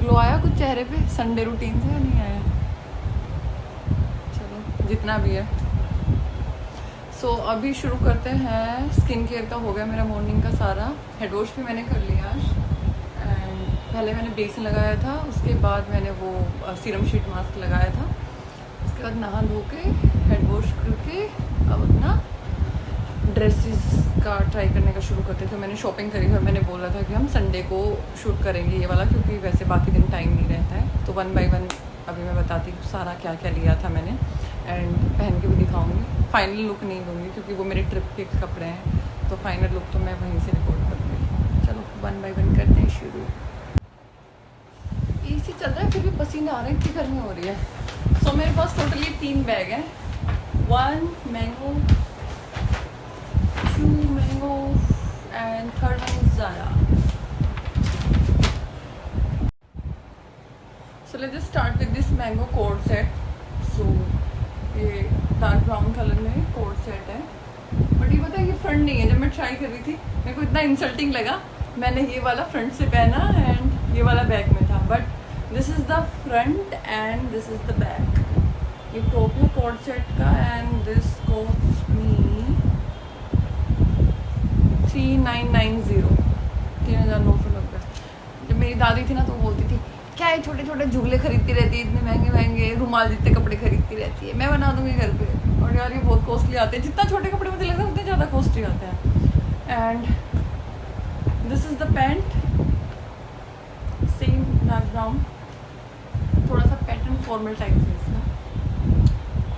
Glow आया कुछ चेहरे पे संडे रूटीन से या नहीं आया? चलो जितना भी है। सो अभी शुरू करते हैं। स्किन केयर का हो गया मेरा मॉर्निंग का सारा। हेड वॉश भी मैंने कर लिया आज। एंड पहले मैंने बेसन लगाया था, उसके बाद मैंने वो सीरम शीट मास्क लगाया था। उसके बाद नहा धो के हेड वॉश करके अब अपना ड्रेसेस का ट्राई करने का शुरू करते थे। मैंने शॉपिंग करी और मैंने बोला था कि हम संडे को शूट करेंगे ये वाला, क्योंकि वैसे बाकी दिन टाइम नहीं रहता है। तो 1 बाय 1 अभी मैं बताती हूँ सारा क्या क्या लिया था मैंने, एंड पहन के भी दिखाऊंगी। फाइनल लुक नहीं दूंगी क्योंकि वो मेरे ट्रिप के कपड़े हैं, तो फाइनल लुक तो मैं वहीं से रिकॉर्ड करूँगी। चलो 1 बाय 1 करते हैं शुरू। एसी चल रहा है फिर भी पसीना आ रहा है, इतनी गर्मी हो रही है। सो मेरे पास टोटली 3 बैग हैं। 1 Mango, 2 Mango and 3rd one is Zara. So let's just start with this Mango coat set. So ये डार्क ब्राउन कलर में कोट सेट है, बट ये पता है ये फ्रंट नहीं है। जब मैं ट्राई कर रही थी मेरे को इतना इंसल्टिंग लगा, मैंने ये वाला फ्रंट से पहना एंड ये वाला बैक में था। But this is the front end this is the back. ये टॉप है कोट सेट का एंड दिस कॉस्ट मी 3990, 3990। जब मेरी दादी थी ना तो वो बोलती थी क्या है छोटे छोटे झूले खरीदती रहती है, इतने महंगे महंगे रुमाल जितने कपड़े खरीदती रहती है, मैं बना दूंगी घर पे। और यार ये बहुत कॉस्टली आते हैं, जितना छोटे कपड़े मुझे लगता है उतने ज़्यादा कॉस्टली आते हैं। And this is the pant, same dark brown, थोड़ा सा पैटर्न फॉर्मल टाइप से इसका,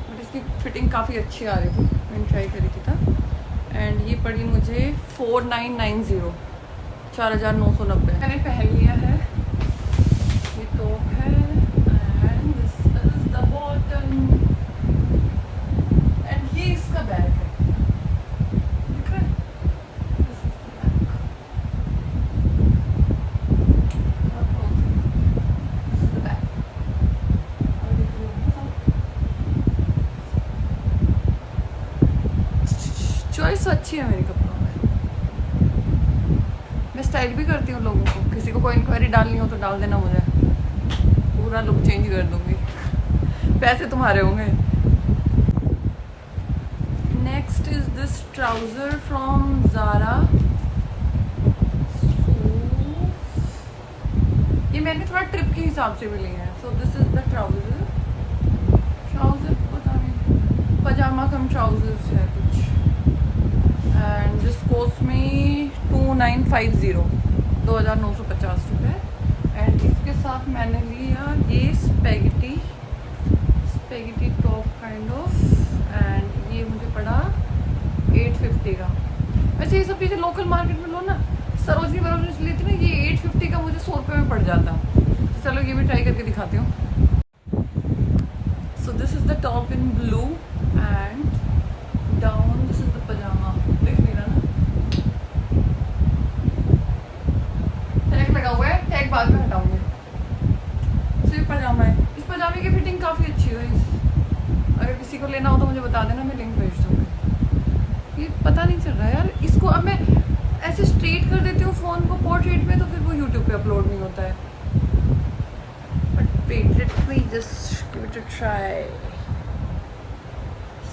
बट इसकी फिटिंग काफ़ी अच्छी आ रही थी, मैंने ट्राई करी थी तब। एंड ये पड़ी मुझे 4990, 4990। मैंने पहन लिया है, ये टॉप है and this is the bottom and ये इसका बैग है, दिख रहा है? This is the back. This is the back. और दिख रही है सब। चॉइस अच्छी है मेरी कपड़ों में। मैं स्टाइल भी करती हूँ लोगों को, किसी को कोई इंक्वायरी डालनी हो तो डाल देना, मुझे पूरा लुक चेंज कर दूंगी, पैसे तुम्हारे होंगे। Next is this trouser from Zara. ये मैंने थोड़ा ट्रिप के हिसाब से भी लिया है। सो दिस इज द ट्राउजर, पता नहीं पजामा कम ट्राउजर्स है कुछ। एंड दिस कॉस्ट में 2950, 2950 रुपये। एंड इसके साथ मैंने लिया ये spaghetti top kind of, and ये मुझे पड़ा 850 का। वैसे ये सब चीज़ें लोकल मार्केट में लो ना, सरोजनी वरोजनी से लेती ना, ये 850 का मुझे 100 रुपये में पड़ जाता। तो चलो ये भी ट्राई करके दिखाती हूँ। So this is the top in blue and down this is the pyjama. देख नहीं रहा ना, टैग लगा हुआ है, टैग बाद में हटाऊंगी। सिर्फ पजामा है। इस पजामे की फिटिंग काफ़ी अच्छी है। अगर किसी को लेना हो तो मुझे बता देना, मैं लिंक भेज दूँगी। ये पता नहीं चल रहा है यार, इसको अब मैं ऐसे स्ट्रेट कर देती हूँ फ़ोन को पोर्ट्रेट में, तो फिर वो यूट्यूब पे अपलोड नहीं होता है। But wait, let me just give it a try.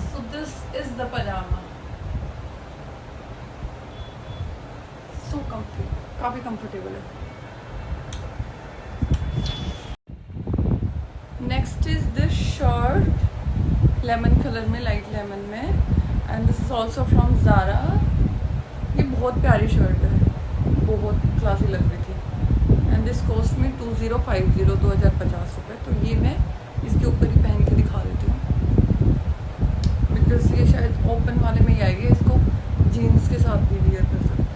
So this is the pyjama, so comfy, काफ़ी कंफर्टेबल है। Next is this shirt, lemon colour में, लाइट लेमन में, and this is also from Zara. ये बहुत प्यारी शर्ट है, बहुत classy लग रही थी। एंड दिस कॉस्ट में 2050, 2050 रुपये। तो ये मैं इसके ऊपर ही पहन के दिखा देती हूँ, बिकॉज ये शायद ओपन वाले में ही आएगी। इसको जीन्स के साथ भी वियर कर सकते हैं।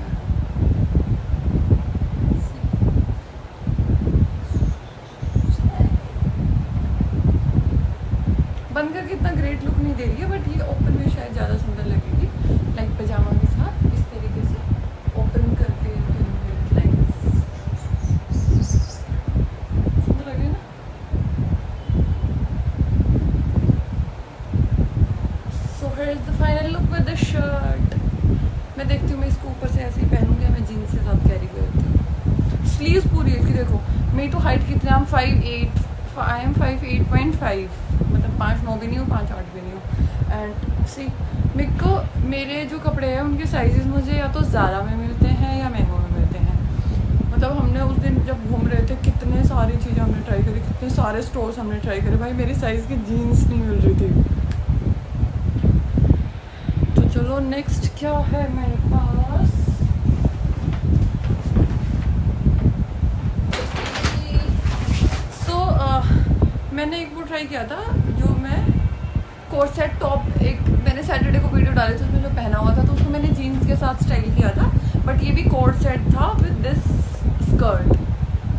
बंद करके इतना ग्रेट लुक नहीं दे रही है, बट ये ओपन में शायद ज़्यादा सुंदर लगेगी, लाइक पजामा के साथ इस तरीके से ओपन करके सुंदर लगे ना। So here is the final look with the shirt. मैं देखती हूँ मैं इसको ऊपर से ऐसे ही पहनूंगी, मैं जीन्स के साथ कैरी करती हूँ। स्लीव्स पूरी है इसकी, देखो मेरी तो हाइट कितनी एक्चुअली आई एम 5'8.5, मतलब 5'9" भी नहीं हूँ, 5'8" भी नहीं हूँ। एंड सी मेरे को मेरे जो कपड़े हैं उनके साइजेस मुझे या तो ज़ारा में मिलते हैं या मैंगो में मिलते हैं। मतलब हमने उस दिन जब घूम रहे थे कितने सारी चीज़ें हमने ट्राई करी, कितने सारे स्टोर्स हमने ट्राई करे, भाई मेरी साइज़ की जीन्स नहीं मिल रही थी। तो चलो नेक्स्ट क्या है मेरे पास। मैंने एक वो ट्राई किया था, जो मैं कोट सेट टॉप, एक मैंने सैटरडे को वीडियो डाली थी उसमें जो पहना हुआ था, तो उसको मैंने जीन्स के साथ स्टाइल किया था, बट ये भी कोट सेट था विद दिस स्कर्ट,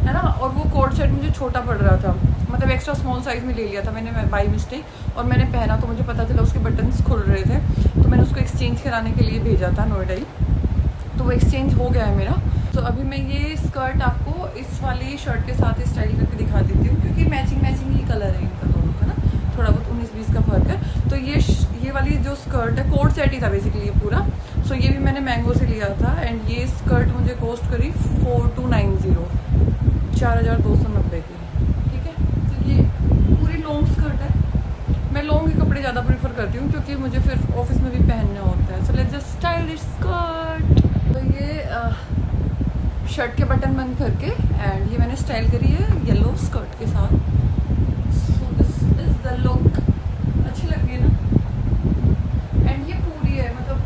है ना। और वो कोट सेट मुझे छोटा पड़ रहा था, मतलब एक्स्ट्रा स्मॉल साइज़ में ले लिया था मैंने बाई मिस्टेक, और मैंने पहना तो मुझे पता चला उसके बटन्स खुल रहे थे, तो मैंने उसको एक्सचेंज कराने के लिए भेजा था नोएडा ही, तो वो एक्सचेंज हो गया है मेरा। तो अभी मैं ये स्कर्ट आपको इस वाली शर्ट के साथ स्टाइल करके दिखा देती हूँ, क्योंकि मैचिंग ही कलर है इनका दोनों का ना, थोड़ा बहुत 19-20 का फ़र्क है। तो ये वाली जो स्कर्ट है कोट सेट ही था बेसिकली ये पूरा। सो ये भी मैंने मैंगो से लिया था, एंड ये स्कर्ट मुझे कॉस्ट करी 4290, 4290 की, ठीक है। तो ये पूरी लॉन्ग स्कर्ट है, मैं लॉन्ग के कपड़े ज़्यादा प्रीफर करती हूँ क्योंकि मुझे फिर ऑफिस में भी पहनने होते हैं। सो let's just style this skirt. तो ये शर्ट के बटन बंद करके, एंड ये मैंने स्टाइल करी है येलो स्कर्ट के साथ। सो दिस इज द लुक, अच्छी लग रही है ना। एंड ये पूरी है, मतलब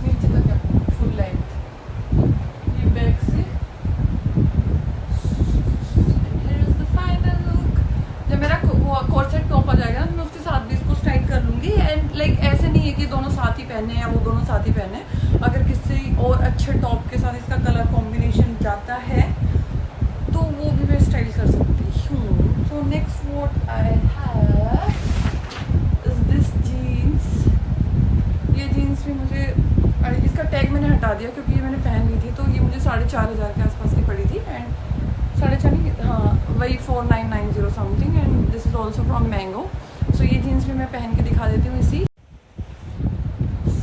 नीचे तक है फुल लेंथ, ये बैक से। Here is the final look. जब मेरा कोट सेट टॉप आ जाएगा ना, मैं उसके साथ भी इसको स्टाइल कर लूँगी। एंड लाइक ऐसे नहीं है कि दोनों साथ ही पहने या वो दोनों साथ ही पहने, अगर किसी और अच्छे टॉप के साथ इसका कलर कॉम्बिनेशन जाता है तो वो भी मैं स्टाइल कर सकती हूँ। So next what I have is this jeans. ये जीन्स भी मुझे, इसका टैग मैंने हटा दिया क्योंकि ये मैंने पहन ली थी, तो ये मुझे 4,500 के आसपास की पड़ी थी। एंड 4,500 नहीं, हाँ वही 4990 something. And this is also from Mango. सो ये जीन्स भी मैं पहन के दिखा देती हूँ इसी।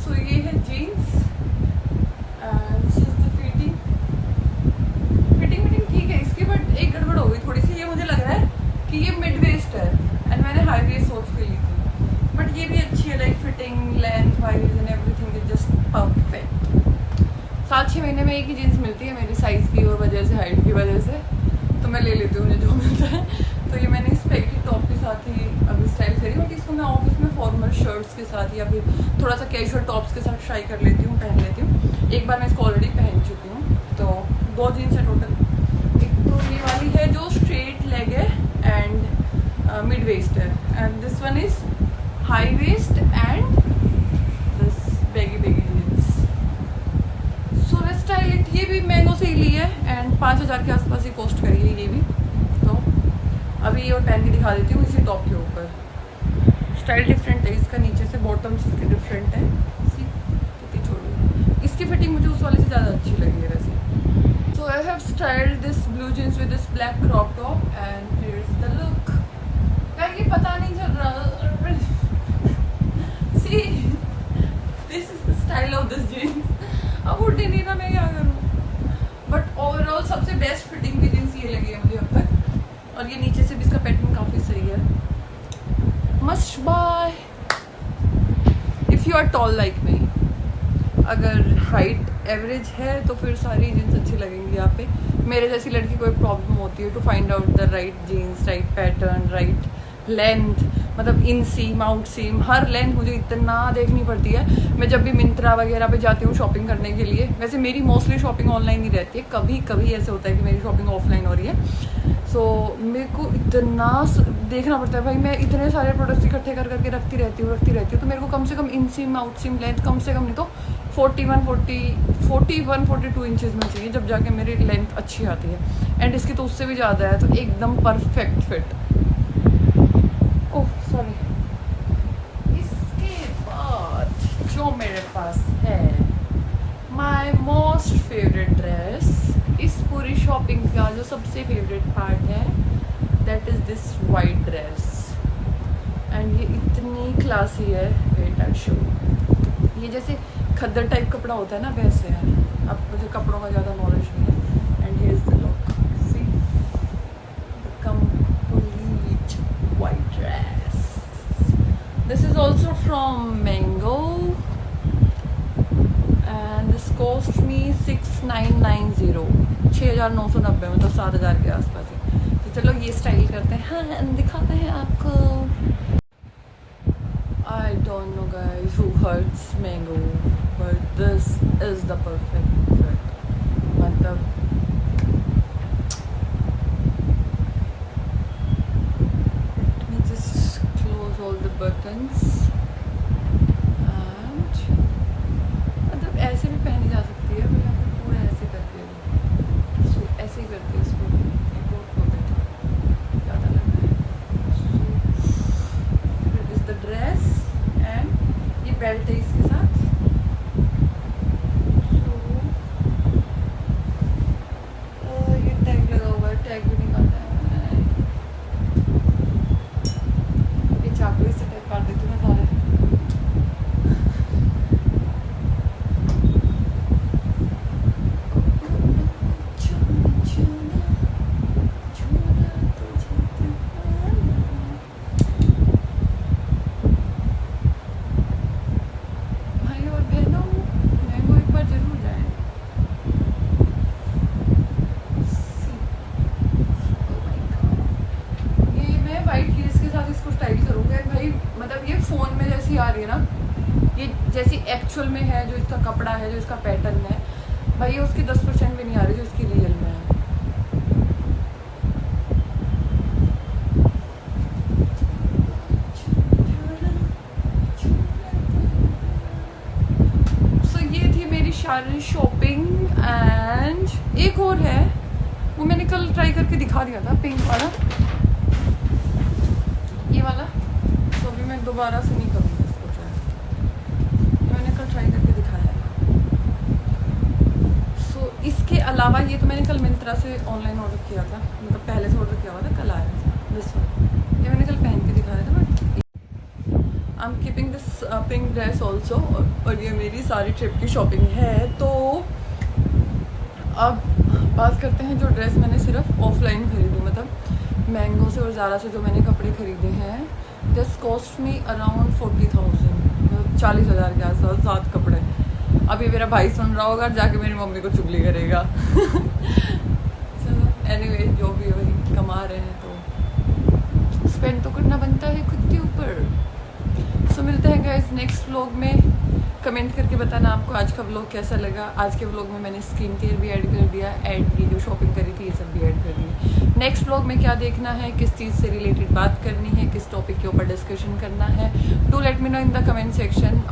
सो ये है जीन्स, फिटिंग ठीक है इसकी, बट एक गड़बड़ हो गई थोड़ी सी। ये मुझे लग रहा है कि ये मिड वेस्ट है, एंड मैंने हाई वेस्ट सोच के ली थी, बट ये भी अच्छी है। Like fitting, length wise and everything is just perfect. 7-6 महीने में एक ही जीन्स मिलती है मेरी साइज़ की और वजह से, हाइट की वजह से, तो मैं ले लेती हूँ मुझे जो मिलता है। तो ये मैंने इस पैकेट टॉप के साथ ही अभी स्टाइल करी, बट इसको मैं ऑफिस में फॉर्मल शर्ट्स के साथ या फिर थोड़ा सा कैजुअल टॉप्स के साथ ट्राई कर लेती हूँ, पहन लेती हूँ। एक बार मैं इसको ऑलरेडी पहन चुकी हूँ। तो 2 जीन्स है टोटल। एक तो ये वाली है जो स्ट्रेट लेग है एंड मिड वेस्ट है, and this one is high waist and this baggy jeans. So let's style it. ये भी मैंगो से ही ली है, एंड 5,000 के आसपास ही कॉस्ट करी है ये भी। तो अभी ये और पहन के दिखा देती हूँ इसी टॉप के ऊपर। स्टाइल डिफरेंट है इसका, नीचे से बॉटम से इसकी डिफरेंट है। कितनी छोटी, इसकी फिटिंग मुझे उस वाले से ज़्यादा अच्छी लगी है वैसे। So I have styled this blue jeans with this black crop top, and here's the look. यार ये पता नहीं चल रहा। See, this is the style of this jeans. अब उठ ही नहीं रहा, मैं क्या करूँ। बट ओवरऑल सबसे बेस्ट फिटिंग की जीन्स ये लगी है मुझे अब तक, और ये नीचे से भी इसका पैटर्न काफ़ी सही है। Must buy if you are tall like me. अगर हाइट एवरेज है तो फिर सारी जीन्स अच्छी लगेंगी यहाँ पे। मेरे जैसी लड़की कोई प्रॉब्लम होती है to find out the right jeans, right pattern, right length, मतलब इन सीम आउट सीम, हर लेंथ मुझे इतना देखनी पड़ती है। मैं जब भी मिंत्रा वगैरह पे जाती हूँ शॉपिंग करने के लिए, वैसे मेरी मोस्टली शॉपिंग ऑनलाइन ही रहती है, कभी कभी ऐसे होता है कि मेरी शॉपिंग ऑफलाइन हो रही है। सो मेरे को इतना देखना पड़ता है भाई, मैं इतने सारे प्रोडक्ट्स इकट्ठे कर करके रखती रहती हूँ, तो मेरे को कम से कम इन सीम आउट सीम लेंथ कम से कम नहीं तो 41-42 इंचज़ में चाहिए, जब जाके मेरी लेंथ अच्छी आती है। एंड इसकी तो उससे भी ज़्यादा है, तो एकदम परफेक्ट फिट। Oh sorry. इसके बाद जो मेरे पास है माई मोस्ट फेवरेट ड्रेस, इस पूरी शॉपिंग का जो सबसे फेवरेट पार्ट है, that is this white dress. And ये इतनी क्लासी है, वेट आई शो। ये जैसे खद्दर टाइप कपड़ा होता है ना, वैसे है। अब मुझे कपड़ों का ज़्यादा नॉलेज नहीं है। And here is the look, see the from Mango and this cost me 6990, 6990, मतलब 7000 के आसपास ही। तो चलो ये स्टाइल करते हैं and दिखाते हैं आपको। I don't know guys who hurts Mango, but this is the perfect fit. मतलब let me just close all the buttons and मतलब ऐसे भी पहनी जा सकती है, मैं पूरा ऐसे करती हूँ, so ऐसे ही करती हूँ इसको, एक और खोल देती हूँ, ज़्यादा लग रहा है। So it is the dress and ये बेल्ट है इसके साथ। So ये टैग लगा हुआ है, टैग भी निकालना है, ये चाकू से टैग काट देती हूँ मैं सारे। भाई और बहनों, मैंगो एक बार जरूर जाए। ये मैं वाइट हील्स के साथ इसको स्टाइल करूँगी भाई, मतलब ये फ़ोन में जैसी आ रही है ना, ये जैसी एक्चुअल में है, जो इसका कपड़ा है, जो इसका पैटर्न है भाई, ये उसकी 10% भी नहीं आ रही जो इसकी रियल में है। सो ये थी मेरी सारी शॉपिंग एंड एक और है, वो मैंने कल ट्राई करके दिखा दिया था, पिंक वाला, ये वाला। तो अभी मैं दोबारा से नहीं करूँगी इसको ट्राई, मैंने कल ट्राई करके दिखाया है। सो इसके अलावा ये तो मैंने कल मिंत्रा से ऑनलाइन ऑर्डर किया था, मतलब पहले से ऑर्डर किया हुआ था, कल आया था दिस वन, ये मैंने कल पहन के दिखाया था। But I am keeping this pink dress also, और ये मेरी सारी ट्रिप की शॉपिंग है। तो अब बात करते हैं जो ड्रेस मैंने सिर्फ ऑफलाइन खरीदी, मतलब मैंगो से और ज़ारा से जो मैंने कपड़े खरीदे हैं। दिस कॉस्ट मी अराउंड 40,000, 40,000 के आसपास, 7 कपड़े। अभी मेरा भाई सुन रहा होगा, जाके मेरी मम्मी को चुगली करेगा। चलो एनीवे, जो भी है वही कमा रहे हैं तो स्पेंड तो करना बनता है खुद के ऊपर। सो मिलते हैं गाइस नेक्स्ट व्लॉग में। कमेंट करके बताना आपको आज का व्लॉग कैसा लगा। आज के व्लॉग में मैंने स्किन केयर भी ऐड कर दिया, एंड ये जो शॉपिंग करी थी ये सब भी ऐड कर दी। नेक्स्ट व्लॉग में क्या देखना है, किस चीज़ से रिलेटेड बात करनी है, किस टॉपिक के ऊपर डिस्कशन करना है, do let me know in the comment section.